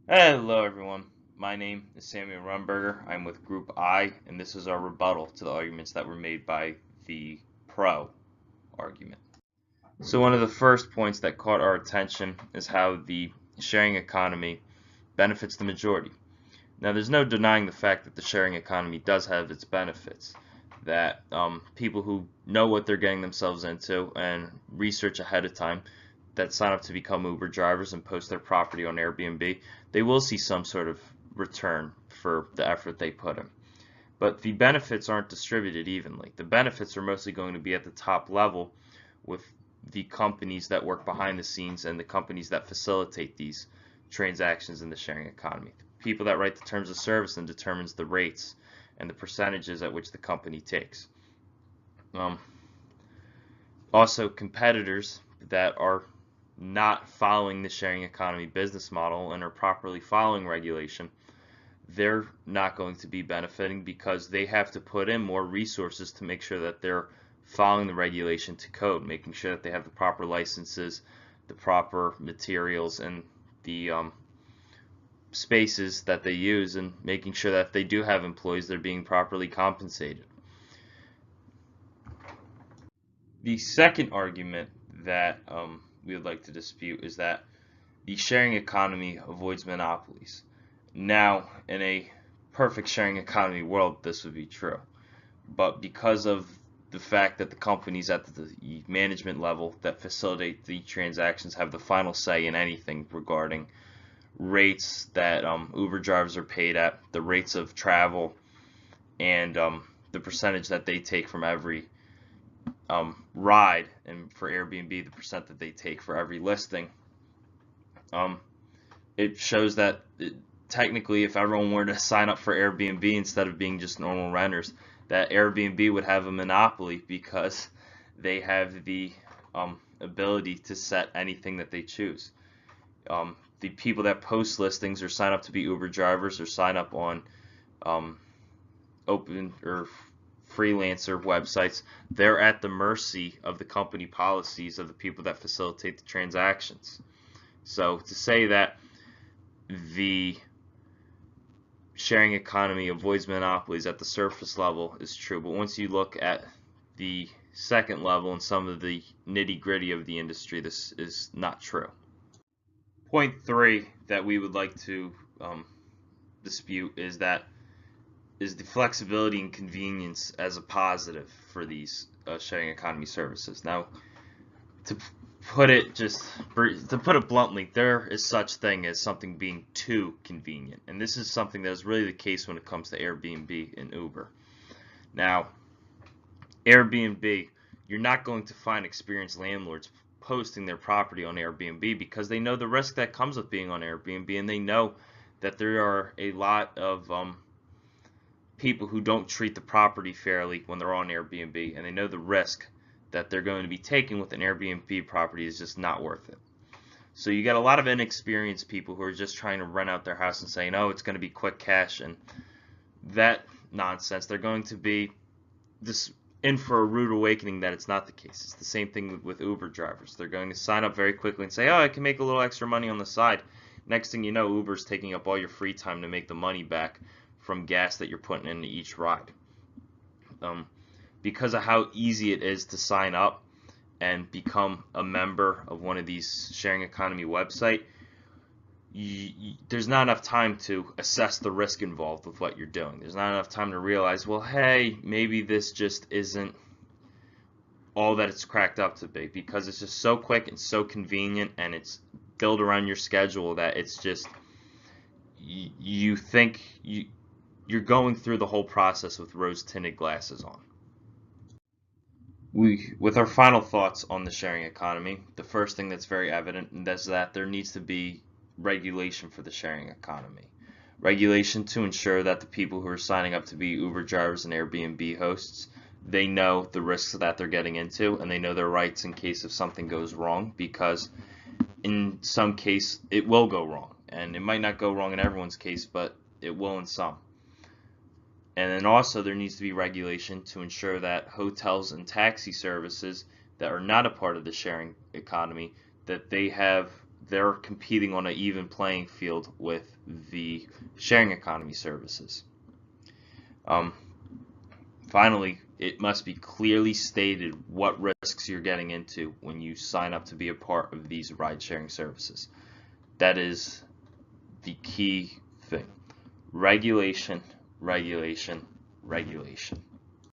Hello everyone, my name is Samuel Rumberger. I'm with Group I, and this is our rebuttal to the arguments that were made by the pro argument. So one of the first points that caught our attention is how the sharing economy benefits the majority. Now there's no denying the fact that the sharing economy does have its benefits, that people who know what they're getting themselves into and research ahead of time, that sign up to become Uber drivers and post their property on Airbnb, they will see some sort of return for the effort they put in. But the benefits aren't distributed evenly. The benefits are mostly going to be at the top level with the companies that work behind the scenes and the companies that facilitate these transactions in the sharing economy. The people that write the terms of service and determines the rates and the percentages at which the company takes. Um, Also, competitors that are not following the sharing economy business model and are properly following regulation, they're not going to be benefiting because they have to put in more resources to make sure that they're following the regulation to code, making sure that they have the proper licenses, the proper materials, and the spaces that they use, and making sure that if they do have employees, they're being properly compensated. The second argument that we would like to dispute is that the sharing economy avoids monopolies. Now, in a perfect sharing economy world, this would be true. But because of the fact that the companies at the management level that facilitate the transactions have the final say in anything regarding rates that Uber drivers are paid at, the rates of travel, and the percentage that they take from every ride, and for Airbnb, the percent that they take for every listing. It shows that technically, if everyone were to sign up for Airbnb instead of being just normal renters, that Airbnb would have a monopoly because they have the ability to set anything that they choose. The people that post listings or sign up to be Uber drivers or sign up on open or freelancer websites, they're at the mercy of the company policies of the people that facilitate the transactions. So to say that the sharing economy avoids monopolies at the surface level is true, but once you look at the second level and some of the nitty-gritty of the industry, this is not true. Point three that we would like to dispute is the flexibility and convenience as a positive for these sharing economy services. Now, to put it bluntly, there is such thing as something being too convenient, and this is something that is really the case when it comes to Airbnb and Uber. Now, Airbnb, you're not going to find experienced landlords posting their property on Airbnb because they know the risk that comes with being on Airbnb, and they know that there are a lot of people who don't treat the property fairly when they're on Airbnb, and they know the risk that they're going to be taking with an Airbnb property is just not worth it. So you got a lot of inexperienced people who are just trying to rent out their house and saying, oh, it's going to be quick cash, and that nonsense. They're going to be this in for a rude awakening that it's not the case. It's the same thing with Uber drivers. They're going to sign up very quickly and say, oh, I can make a little extra money on the side. Next thing you know, Uber's taking up all your free time to make the money back from gas that you're putting into each ride. Because of how easy it is to sign up and become a member of one of these sharing economy websites, there's not enough time to assess the risk involved with what you're doing. There's not enough time to realize, well, hey, maybe this just isn't all that it's cracked up to be, because it's just so quick and so convenient, and it's built around your schedule that it's just you think you're going through the whole process with rose-tinted glasses on. With our final thoughts on the sharing economy, the first thing that's very evident is that there needs to be regulation for the sharing economy. Regulation to ensure that the people who are signing up to be Uber drivers and Airbnb hosts, they know the risks that they're getting into, and they know their rights in case if something goes wrong, because in some case it will go wrong, and it might not go wrong in everyone's case, but it will in some. And then also there needs to be regulation to ensure that hotels and taxi services that are not a part of the sharing economy, that they have they're competing on an even playing field with the sharing economy services. Finally, it must be clearly stated what risks you're getting into when you sign up to be a part of these ride-sharing services. That is the key thing. Regulation, regulation, regulation.